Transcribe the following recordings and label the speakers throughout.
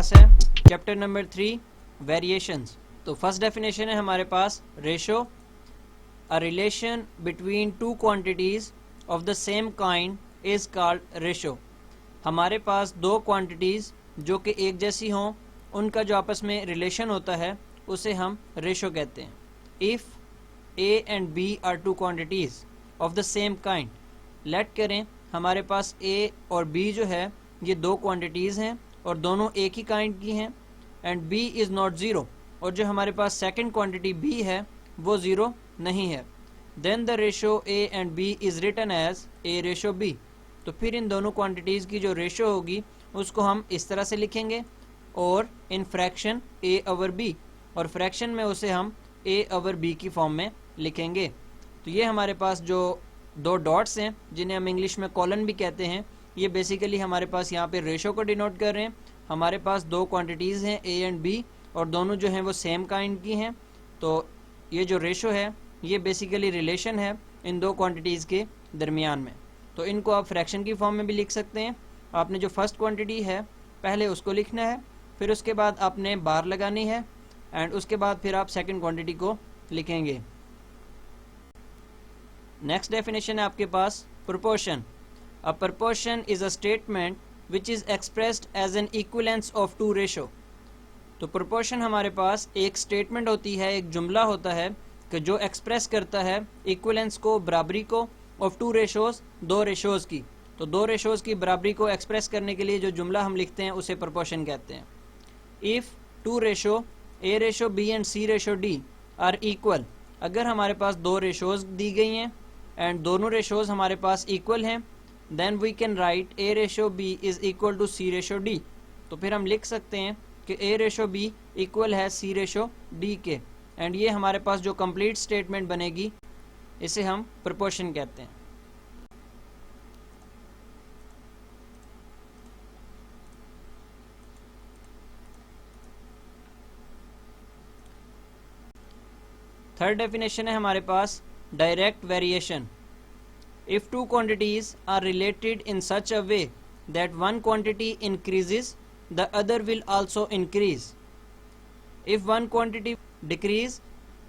Speaker 1: पास है chapter number 3 variations. तो first definition है हमारे पास ratio, a relation between two quantities of the same kind is called ratio. हमारे पास दो क्वांटिटीज़ जो कि एक जैसी हों, उनका जो आपस में रिलेशन होता है उसे हम रेशो कहते हैं। If a and b are two quantities of the same kind, let करें हमारे पास ए और बी जो है ये दो क्वांटिटीज़ हैं और दोनों एक ही काइंड की हैं, and b is not zero, और जो हमारे पास सेकंड क्वांटिटी बी है वो ज़ीरो नहीं है, then the ratio a and b is written as a ratio b. तो फिर इन दोनों क्वांटिटीज़ की जो रेशो होगी उसको हम इस तरह से लिखेंगे, और in fraction a over b, और फ्रैक्शन में उसे हम ए ओवर बी की फॉर्म में लिखेंगे। तो ये हमारे पास जो दो डॉट्स हैं जिन्हें हम इंग्लिश में कॉलन भी कहते हैं, ये बेसिकली हमारे पास यहाँ पे रेशो को डिनोट कर रहे हैं। हमारे पास दो क्वांटिटीज़ हैं ए एंड बी, और दोनों जो हैं वो सेम काइंड की हैं। तो ये जो रेशो है ये बेसिकली रिलेशन है इन दो क्वांटिटीज़ के दरमियान में। तो इनको आप फ्रैक्शन की फॉर्म में भी लिख सकते हैं। आपने जो फर्स्ट क्वांटिटी है पहले उसको लिखना है, फिर उसके बाद आपने बार लगानी है, एंड उसके बाद फिर आप सेकंड क्वांटिटी को लिखेंगे। नेक्स्ट डेफिनेशन है आपके पास proportion. A proportion is a statement which is expressed as an equivalence of two ratio. तो प्रोपोर्शन हमारे पास एक स्टेटमेंट होती है, एक जुमला होता है कि जो एक्सप्रेस करता है इक्विवेलेंस को, बराबरी को, ऑफ टू रेशोज़, दो रेशोज़ की। तो दो रेशोज़ की बराबरी को एक्सप्रेस करने के लिए जो जुमला हम लिखते हैं उसे प्रोपोर्शन कहते हैं। If two ratio a ratio b and c ratio d are equal, अगर हमारे पास दो रेशोज़ दी गई हैं एंड दोनों रेशोज़ हमारे पास इक्वल हैं, then we can write a ratio b is equal to c ratio d. तो फिर हम लिख सकते हैं कि ए रेशो बी इक्वल है सी रेशो डी के, एंड ये हमारे पास जो कंप्लीट स्टेटमेंट बनेगी इसे हम प्रोपोर्शन कहते हैं। थर्ड डेफिनेशन है हमारे पास direct variation. If two quantities are related in such a way that one quantity increases the other will also increase. If one quantity decrease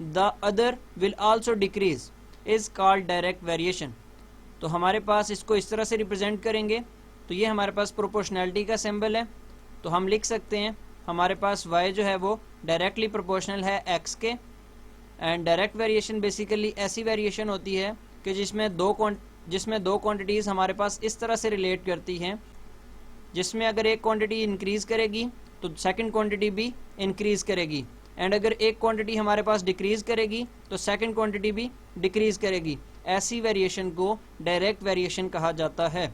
Speaker 1: the other will also decrease is called direct variation. तो हमारे पास इसको इस तरह से represent करेंगे। तो ये हमारे पास प्रोपोर्शनैलिटी का सिंबल है। तो हम लिख सकते हैं हमारे पास y जो है वो डायरेक्टली प्रोपोर्शनल है x के, एंड डायरेक्ट वेरिएशन बेसिकली ऐसी वेरिएशन होती है कि जिसमें दो क्वांटिटीज़ हमारे पास इस तरह से रिलेट करती हैं, जिसमें अगर एक क्वांटिटी इंक्रीज़ करेगी तो सेकंड क्वांटिटी भी इंक्रीज़ करेगी, एंड अगर एक क्वांटिटी हमारे पास डिक्रीज़ करेगी तो सेकंड क्वांटिटी भी डिक्रीज़ करेगी। ऐसी वेरिएशन को डायरेक्ट वेरिएशन कहा जाता है।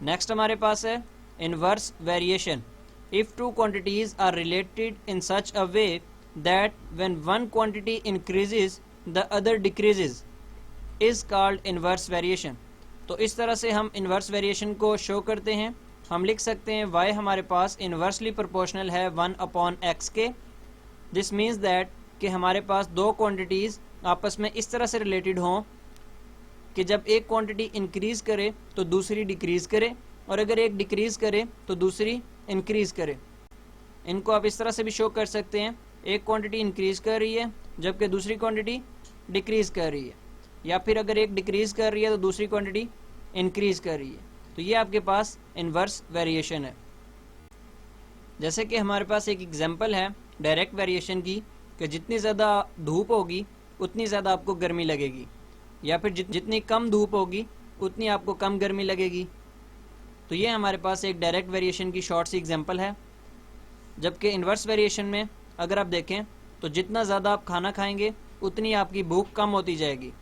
Speaker 1: नेक्स्ट हमारे पास है inverse variation. If two quantities are related in such a way that when one quantity increases the other decreases is called inverse variation. तो इस तरह से हम इनवर्स वेरिएशन को शो करते हैं। हम लिख सकते हैं y हमारे पास इनवर्सली प्रोपोर्शनल है 1/x के। दिस मीन्स दैट कि हमारे पास दो क्वांटिटीज़ आपस में इस तरह से रिलेटेड हों कि जब एक क्वांटिटी इंक्रीज़ करे तो दूसरी डिक्रीज़ करे, और अगर एक डिक्रीज़ करे तो दूसरी इंक्रीज़ करे। इनको आप इस तरह से भी शो कर सकते हैं, एक क्वांटिटी इंक्रीज़ कर रही है जबकि दूसरी क्वांटिटी डिक्रीज़ कर रही है, या फिर अगर एक डिक्रीज़ कर रही है तो दूसरी क्वांटिटी इंक्रीज़ कर रही है। तो ये आपके पास इनवर्स वेरिएशन है। जैसे कि हमारे पास एक एग्जांपल है डायरेक्ट वेरिएशन की कि जितनी ज़्यादा धूप होगी उतनी ज़्यादा आपको गर्मी लगेगी, या फिर जितनी कम धूप होगी उतनी आपको कम गर्मी लगेगी। तो ये हमारे पास एक डायरेक्ट वेरिएशन की शॉर्ट सी एग्जांपल है। जबकि इनवर्स वेरिएशन में अगर आप देखें तो जितना ज़्यादा आप खाना खाएंगे उतनी आपकी भूख कम होती जाएगी,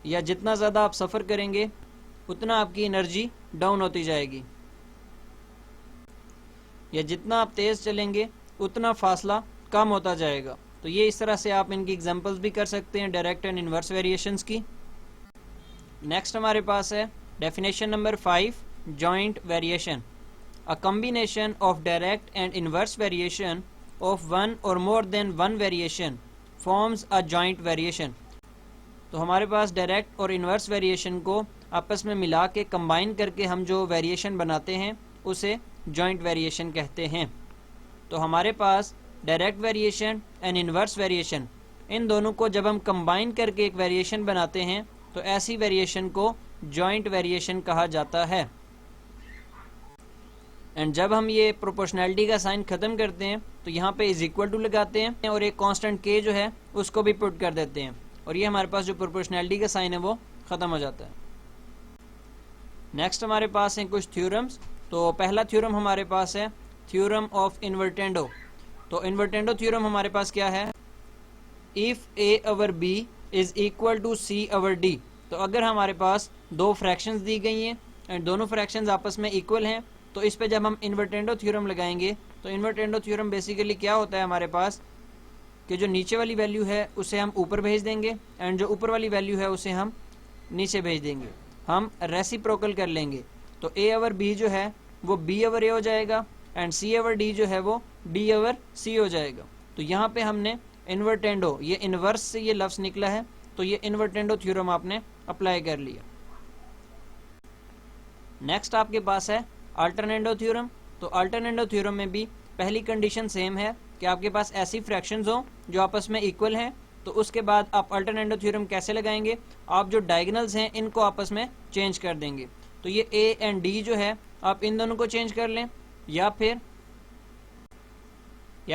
Speaker 1: या जितना ज़्यादा आप सफ़र करेंगे उतना आपकी एनर्जी डाउन होती जाएगी, या जितना आप तेज़ चलेंगे उतना फासला कम होता जाएगा। तो ये इस तरह से आप इनकी एग्जांपल्स भी कर सकते हैं डायरेक्ट एंड इनवर्स वेरिएशंस की। नेक्स्ट हमारे पास है definition number 5, joint variation. A combination of direct and inverse variation of one और more than one variation forms a joint variation. तो हमारे पास डायरेक्ट और इनवर्स वेरिएशन को आपस में मिला के कंबाइन करके हम जो वेरिएशन बनाते हैं उसे जॉइंट वेरिएशन कहते हैं। तो हमारे पास direct variation and inverse variation, इन दोनों को जब हम कंबाइन करके एक वेरिएशन बनाते हैं तो ऐसी वेरिएशन को जॉइंट वेरिएशन कहा जाता है। एंड जब हम ये प्रोपोर्शनैलिटी का साइन ख़त्म करते हैं तो यहाँ पे इज इक्वल टू लगाते हैं और एक कांस्टेंट के जो है उसको भी पुट कर देते हैं, और ये हमारे पास जो प्रोपोर्शनैलिटी का साइन है वो ख़त्म हो जाता है। नेक्स्ट हमारे पास हैं कुछ थ्योरम्स। तो पहला थ्योरम हमारे पास है थ्योरम ऑफ इन्वर्टेंडो। तो इन्वर्टेंडो थ्योरम हमारे पास क्या है, if A over B is equal to C over d. तो अगर हमारे पास दो फ्रैक्शंस दी गई हैं एंड दोनों फ्रैक्शंस आपस में इक्वल हैं तो इस पे जब हम इन्वर्टेंडो थ्योरम लगाएंगे तो इन्वर्टेंडो थ्योरम बेसिकली क्या होता है हमारे पास कि जो नीचे वाली वैल्यू है उसे हम ऊपर भेज देंगे एंड जो ऊपर वाली वैल्यू है उसे हम नीचे भेज देंगे, हम रेसिप्रोकल कर लेंगे। तो ए ओवर बी जो है वो बी ओवर ए हो जाएगा एंड सी ओवर डी जो है वो डी ओवर सी हो जाएगा। तो यहाँ पे हमने इन्वर्टेंडो, ये इन्वर्स से ये लफ्ज़ निकला है तो ये इन्वर्टेंडो थ्योरम आपने अप्लाई कर लिया। नेक्स्ट आपके पास है अल्टरनेंडो थ्योरम। तो अल्टरनेंडो थ्योरम में भी पहली कंडीशन सेम है कि आपके पास ऐसी फ्रैक्शंस हो जो आपस में इक्वल हैं। तो उसके बाद आप अल्टरनेंडो थ्योरम कैसे लगाएंगे, आप जो डायगोनल्स हैं इनको आपस में चेंज कर देंगे। तो ये ए एंड डी जो है आप इन दोनों को चेंज कर लें, या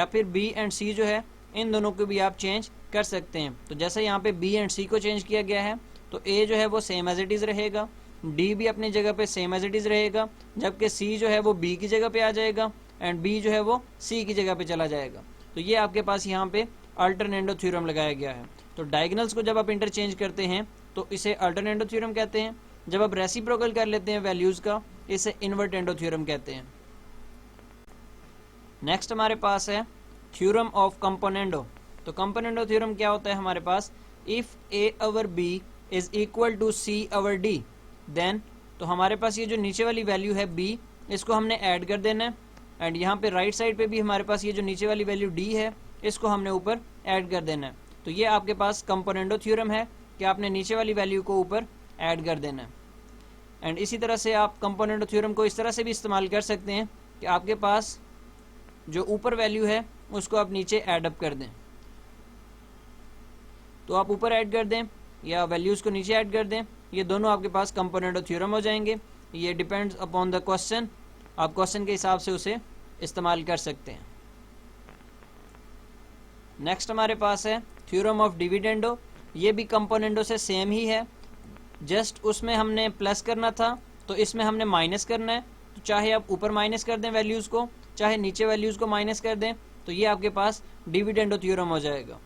Speaker 1: फिर बी एंड सी जो है इन दोनों को भी आप चेंज कर सकते हैं। तो जैसे यहाँ पे बी एंड सी को चेंज किया गया है तो ए जो है वो सेम एज इट इज़ रहेगा, डी भी अपनी जगह पे सेम एज इट इज़ रहेगा, जबकि सी जो है वो बी की जगह पे आ जाएगा एंड बी जो है वो सी की जगह पे चला जाएगा। तो ये आपके पास यहाँ पे अल्टरनेंडो थ्योरम लगाया गया है। तो डायगोनल्स को जब आप इंटरचेंज करते हैं तो इसे अल्टरनेंडो थ्योरम कहते हैं, जब आप रेसिप्रोकल कर लेते हैं वैल्यूज़ का इसे इन्वर्टेंडो थ्योरम कहते हैं। नेक्स्ट हमारे पास है थ्योरम ऑफ कंपोनेंडो। तो कंपोनेंडो थ्योरम क्या होता है हमारे पास, if A over B is equal to C over D then, तो हमारे पास ये जो नीचे वाली वैल्यू है b इसको हमने ऐड कर देना है एंड यहाँ पे राइट साइड पे भी हमारे पास ये जो नीचे वाली वैल्यू d है इसको हमने ऊपर ऐड कर देना है। तो ये आपके पास कंपोनेंडो थ्योरम है कि आपने नीचे वाली वैल्यू को ऊपर ऐड कर देना है। एंड इसी तरह से आप कंपोनेंडो थ्योरम को इस तरह से भी इस्तेमाल कर सकते हैं कि आपके पास जो ऊपर वैल्यू है उसको आप नीचे ऐड अप कर दें। तो आप ऊपर ऐड कर दें या वैल्यूज़ को नीचे ऐड कर दें, ये दोनों आपके पास कंपोनेंडो थ्योरम हो जाएंगे। ये डिपेंड्स अपॉन द क्वेश्चन, आप क्वेश्चन के हिसाब से उसे इस्तेमाल कर सकते हैं। नेक्स्ट हमारे पास है थ्योरम ऑफ डिविडेंडो। ये भी कंपोनेंडो से सेम ही है, जस्ट उसमें हमने प्लस करना था तो इसमें हमने माइनस करना है। तो चाहे आप ऊपर माइनस कर दें वैल्यूज़ को, चाहे नीचे वैल्यूज़ को माइनस कर दें, तो ये आपके पास डिविडेंडो थ्योरम हो जाएगा।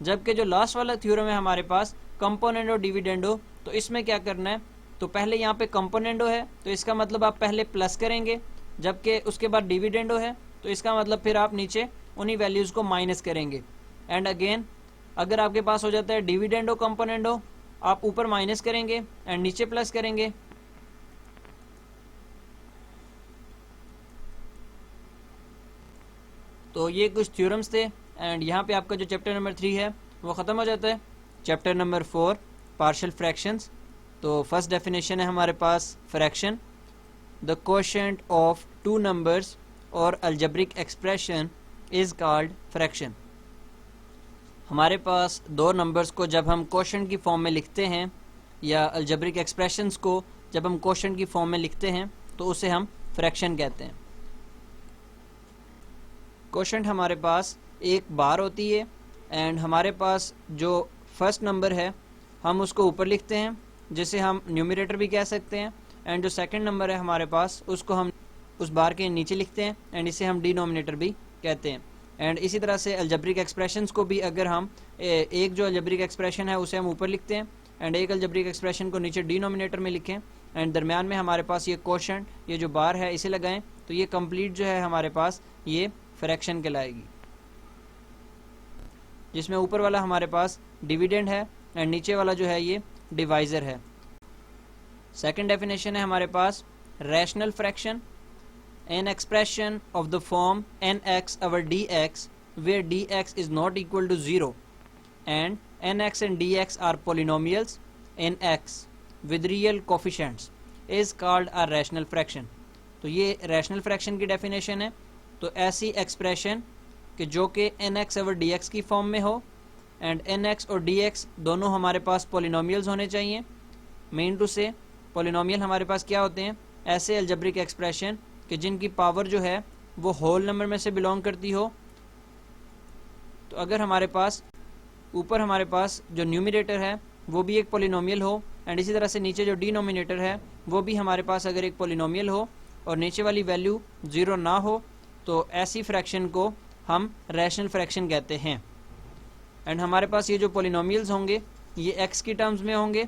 Speaker 1: जबकि जो लास्ट वाला थ्योरम है हमारे पास कंपोनेंडो डिविडेंडो, तो इसमें क्या करना है, तो पहले यहाँ पे कंपोनेंडो है तो इसका मतलब आप पहले प्लस करेंगे, जबकि उसके बाद डिविडेंडो है तो इसका मतलब फिर आप नीचे उन्हीं वैल्यूज़ को माइनस करेंगे। एंड अगेन अगर आपके पास हो जाता है डिविडेंडो कंपोनेंडो, आप ऊपर माइनस करेंगे एंड नीचे प्लस करेंगे। तो ये कुछ थ्योरम्स थे एंड यहाँ पे आपका जो चैप्टर नंबर 3 है वो ख़त्म हो जाता है। Chapter number 4 partial fractions. तो फर्स्ट डेफिनेशन है हमारे पास fraction, the quotient of two numbers और algebraic expression is called fraction. हमारे पास दो नंबर्स को जब हम कोशेंट की फॉर्म में लिखते हैं या अलजेब्रिक एक्सप्रेशंस को जब हम कोशेंट की फॉर्म में लिखते हैं तो उसे हम फ्रैक्शन कहते हैं। कोशेंट हमारे पास एक बार होती है एंड हमारे पास जो फर्स्ट नंबर है हम उसको ऊपर लिखते हैं जिसे हम न्यूमरेटर भी कह सकते हैं, एंड जो सेकंड नंबर है हमारे पास उसको हम उस बार के नीचे लिखते हैं एंड इसे हम डिनोमिनेटर भी कहते हैं। एंड इसी तरह से अलजेब्रिक एक्सप्रेशंस को भी अगर हम एक जो अलजेब्रिक एक्सप्रेशन है उसे हम ऊपर लिखते हैं एंड एक अलजेब्रिक एक्सप्रेशन को नीचे डिनोमिनेटर में लिखें एंड दरम्यान में हमारे पास ये कोशेंट, ये जो बार है इसे लगाएं, तो ये कंप्लीट जो है हमारे पास ये फ्रैक्शन कहलाएगी, जिसमें ऊपर वाला हमारे पास डिविडेंड है एंड नीचे वाला जो है ये डिवाइज़र है। सेकंड डेफिनेशन है हमारे पास rational fraction, an expression of the form nx over dx where dx is not equal to 0 and nx and dx are polynomials in x with real coefficients is called a rational fraction। तो ये rational fraction की definition है। तो ऐसी expression कि जो कि nx over dx की फॉर्म में हो एंड nx और dx दोनों हमारे पास पोलिनोमियल्स होने चाहिए। मीन टू से पोलिनोमियल हमारे पास क्या होते हैं, ऐसे अलजेब्रिक एक्सप्रेशन कि जिनकी पावर जो है वो होल नंबर में से बिलोंग करती हो। तो अगर हमारे पास ऊपर हमारे पास जो न्यूमिनेटर है वो भी एक पोलिनोमियल हो एंड इसी तरह से नीचे जो डिनोमिनेटर है वो भी हमारे पास अगर एक पोलिनोमियल हो और नीचे वाली वैल्यू ज़ीरो ना हो, तो ऐसी फ्रैक्शन को हम रैशनल फ्रैक्शन कहते हैं। एंड हमारे पास ये जो पोलिनोमियल्स होंगे ये x की टर्म्स में होंगे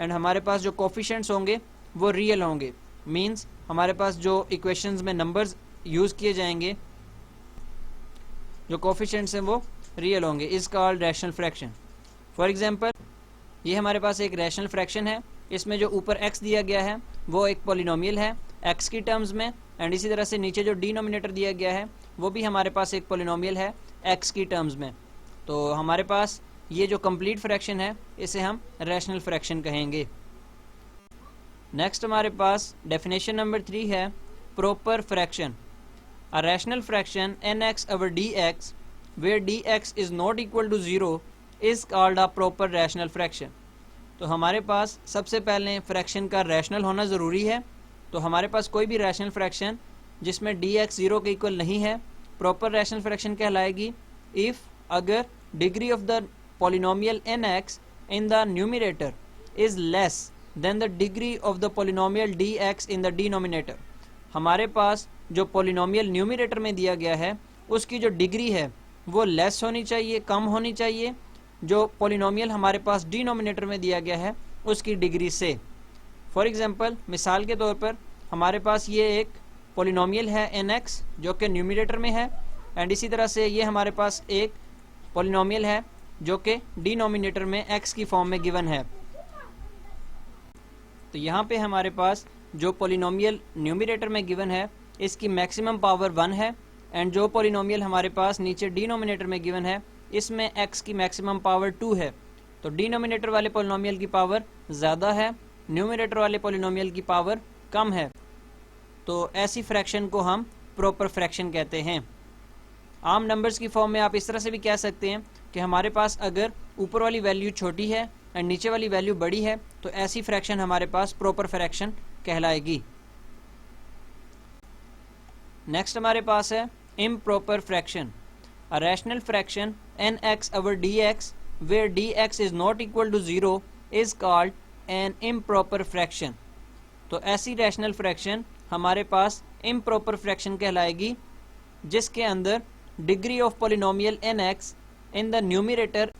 Speaker 1: एंड हमारे पास जो कोफिशिएंट्स होंगे वो रियल होंगे। मींस हमारे पास जो इक्वेशंस में नंबर्स यूज़ किए जाएंगे, जो कोफिशिएंट्स हैं वो रियल होंगे। Is called rational fraction. For example ये हमारे पास एक रैशनल फ्रैक्शन है, इसमें जो ऊपर x दिया गया है वो एक पोलिनोमियल है x की टर्म्स में एंड इसी तरह से नीचे जो डिनोमिनेटर दिया गया है वो भी हमारे पास एक पोलिनोमियल है x की टर्म्स में। तो हमारे पास ये जो कंप्लीट फ्रैक्शन है इसे हम रैशनल फ्रैक्शन कहेंगे। नेक्स्ट हमारे पास डेफिनेशन नंबर 3 है proper fraction. A rational fraction nx over dx where dx is not equal to 0 is called a proper rational fraction। तो हमारे पास सबसे पहले फ्रैक्शन का रैशनल होना ज़रूरी है। तो हमारे पास कोई भी रैशनल फ्रैक्शन जिसमें dx 0 के इक्वल नहीं है प्रॉपर रैशनल फ्रैक्शन कहलाएगी इफ़ अगर degree of the polynomial nx in the numerator is less than the degree of the polynomial dx in the denominator. हमारे पास जो पोलिनोमियल न्यूमिनेटर में दिया गया है उसकी जो डिग्री है वो लेस होनी चाहिए, कम होनी चाहिए जो पोलिनोमियल हमारे पास डिनोमिनेटर में दिया गया है उसकी डिग्री से। फॉर एग्जांपल मिसाल के तौर पर हमारे पास ये एक पोलिनोमियल है nx जो कि न्यूमिनेटर में है एंड इसी तरह से ये हमारे पास एक पोलिनोमियल है जो कि डिनोमिनेटर में x की फॉर्म में गिवन है। तो यहाँ पे हमारे पास जो पोलिनोमियल न्यूमिनेटर में गिवन है इसकी मैक्सिमम पावर 1 है एंड जो पोलिनोमियल हमारे पास नीचे डिनोमिनेटर में गिवन है इसमें x की मैक्सिमम पावर 2 है। तो डिनोमिनेटर वाले पोलिनोमियल की पावर ज़्यादा है, न्यूमिनेटर वाले पोलिनोमियल की पावर कम है। तो ऐसी फ्रैक्शन को हम प्रॉपर फ्रैक्शन कहते हैं। आम नंबर्स की फॉर्म में आप इस तरह से भी कह सकते हैं कि हमारे पास अगर ऊपर वाली वैल्यू छोटी है एंड नीचे वाली वैल्यू बड़ी है तो ऐसी फ्रैक्शन हमारे पास प्रॉपर फ्रैक्शन कहलाएगी। नेक्स्ट हमारे पास है improper fraction. A rational fraction nx over dx where dx is not equal to 0 is called an improper fraction। तो ऐसी रैशनल फ्रैक्शन हमारे पास इम्प्रॉपर फ्रैक्शन कहलाएगी जिसके अंदर degree of polynomial nx in the numerator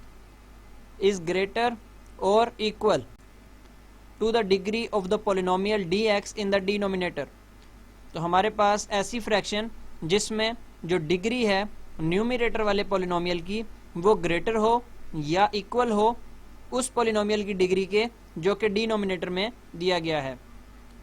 Speaker 1: is greater और equal to the degree of the polynomial dx in the denominator. तो हमारे पास ऐसी फ्रैक्शन जिसमें जो डिग्री है न्यूमिनेटर वाले पोलिनोमियल की वो ग्रेटर हो या इक्वल हो उस पोलिनोमियल की डिग्री के जो कि डिनोमिनेटर में दिया गया है।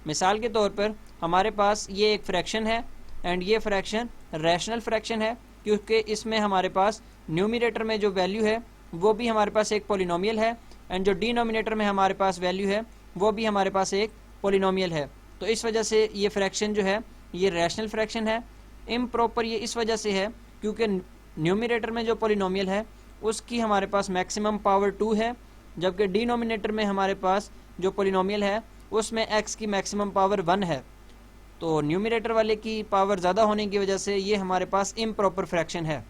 Speaker 1: मिसाल के तौर पर हमारे पास ये एक फ्रैक्शन है एंड ये फ्रैक्शन रैशनल फ्रैक्शन है क्योंकि इसमें हमारे पास न्यूमिनेटर में जो वैल्यू है वो भी हमारे पास एक पोलिनोमियल है एंड जो डिनोमिनेटर में हमारे पास वैल्यू है वो भी हमारे पास एक पोलिनोमियल है। तो इस वजह से ये फ्रैक्शन जो है ये रैशनल फ्रैक्शन है। इम्प्रॉपर ये इस वजह से है क्योंकि न्यूमिनेटर में जो पोलिनोमियल है उसकी हमारे पास मैक्सिमम पावर 2 है जबकि डिनोमिनेटर में हमारे पास जो पोलिनोमियल है उसमें x की मैक्सिमम पावर 1 है। तो न्यूमिनेटर वाले की पावर ज़्यादा होने की वजह से ये हमारे पास इम्प्रॉपर फ्रैक्शन है।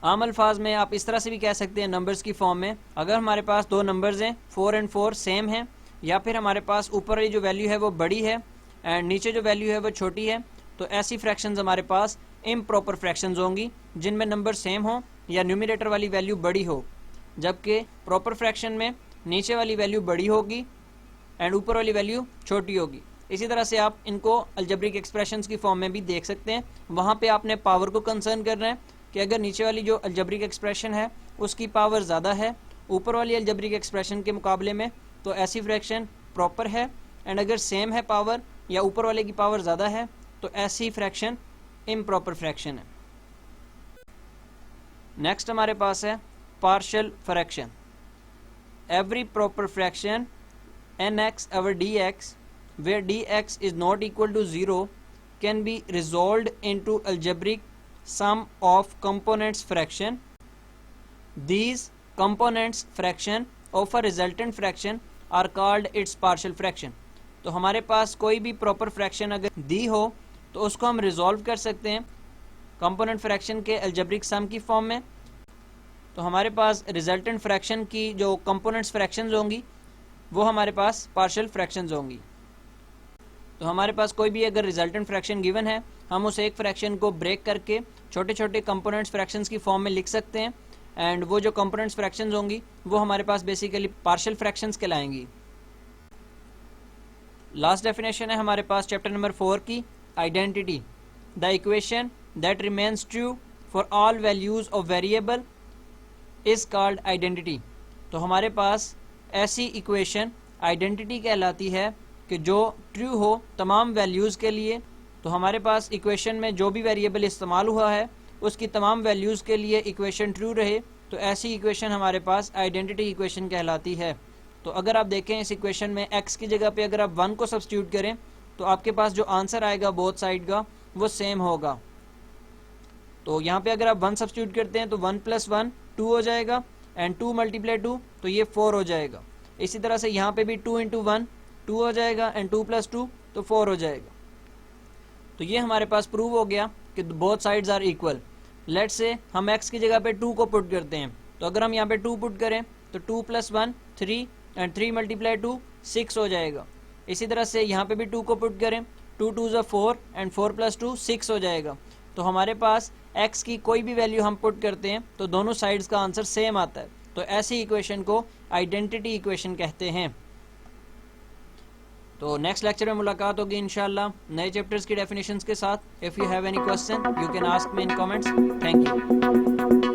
Speaker 1: आम अल्फाज में आप इस तरह से भी कह सकते हैं नंबर्स की फॉर्म में, अगर हमारे पास दो नंबर्स हैं 4 और 4 सेम हैं या फिर हमारे पास ऊपर वाली जो वैल्यू है वो बड़ी है एंड नीचे जो वैल्यू है वो छोटी है, तो ऐसी फ्रैक्शंस हमारे पास इम्प्रॉपर फ्रैक्शंस होंगी जिनमें नंबर सेम हो या न्यूमिनेटर वाली वैल्यू बड़ी हो। जबकि प्रॉपर फ्रैक्शन में नीचे वाली वैल्यू बड़ी होगी एंड ऊपर वाली वैल्यू छोटी होगी। इसी तरह से आप इनको अलजेब्रिक एक्सप्रेशंस की फॉर्म में भी देख सकते हैं। वहाँ पे आपने पावर को कंसर्न करना है कि अगर नीचे वाली जो अलजेब्रिक एक्सप्रेशन है उसकी पावर ज़्यादा है ऊपर वाली अलजेब्रिक एक्सप्रेशन के मुकाबले में, तो ऐसी फ्रैक्शन प्रॉपर है एंड अगर सेम है पावर या ऊपर वाले की पावर ज़्यादा है तो ऐसी फ्रैक्शन इम्प्रॉपर फ्रैक्शन है। नेक्स्ट हमारे पास है partial fraction. Every proper fraction nx over dx where dx is not equal to 0 can be resolved into algebraic sum of components fraction. These components fraction of a resultant fraction are called its partial fraction. तो हमारे पास कोई भी proper fraction अगर दी हो तो उसको हम resolve कर सकते हैं कंपोनेंट फ्रैक्शन के अलजेब्रिक सम की फॉर्म में। तो हमारे पास रिजल्टेंट फ्रैक्शन की जो कंपोनेंट्स फ्रैक्शंस होंगी वो हमारे पास पार्शियल फ्रैक्शंस होंगी। तो हमारे पास कोई भी अगर रिजल्टेंट फ्रैक्शन गिवन है हम उस एक फ्रैक्शन को ब्रेक करके छोटे छोटे कंपोनेंट्स फ्रैक्शंस की फॉर्म में लिख सकते हैं एंड वो जो कंपोनेंट्स फ्रैक्शंस होंगी वो हमारे पास बेसिकली पार्शियल फ्रैक्शंस कहलाएंगी। लास्ट डेफिनेशन है हमारे पास चैप्टर नंबर 4 की, identity. The equation that remains true for all values of variable is called identity. तो हमारे पास ऐसी इक्वेशन आइडेंटिटी कहलाती है कि जो ट्रू हो तमाम वैल्यूज़ के लिए। तो हमारे पास इक्वेशन में जो भी वेरिएबल इस्तेमाल हुआ है उसकी तमाम वैल्यूज़ के लिए इक्वेशन ट्रू रहे, तो ऐसी इक्वेशन हमारे पास आइडेंटिटी इक्वेशन कहलाती है। तो अगर आप देखें इस इक्वेशन में x की जगह पे अगर आप 1 को सब्स्टिट्यूट करें तो आपके पास जो आंसर आएगा बोथ साइड का वो सेम होगा। तो यहाँ पे अगर आप 1 सब्स्टिट्यूट करते हैं तो 1 + 1 2 हो जाएगा एंड 2 × 2 तो ये 4 हो जाएगा। इसी तरह से यहाँ पे भी 2 × 1 2 हो जाएगा एंड 2 + 2 तो 4 हो जाएगा। तो ये हमारे पास प्रूव हो गया कि both sides are equal. Let's say हम x की जगह पे 2 को पुट करते हैं, तो अगर हम यहाँ पे 2 पुट करें तो 2 + 1 3 एंड 3 × 2 6 हो जाएगा। इसी तरह से यहाँ पे भी 2 को पुट करें 2 × 2 = 4 एंड 4 + 2 6 हो जाएगा। तो हमारे पास x की कोई भी वैल्यू हम पुट करते हैं तो दोनों साइड्स का आंसर सेम आता है। तो ऐसी इक्वेशन को आइडेंटिटी इक्वेशन कहते हैं। तो नेक्स्ट लेक्चर में मुलाकात होगी इंशाल्लाह नए चैप्टर्स की डेफिनेशंस के साथ। If you have any question you can ask me in comments. Thank you.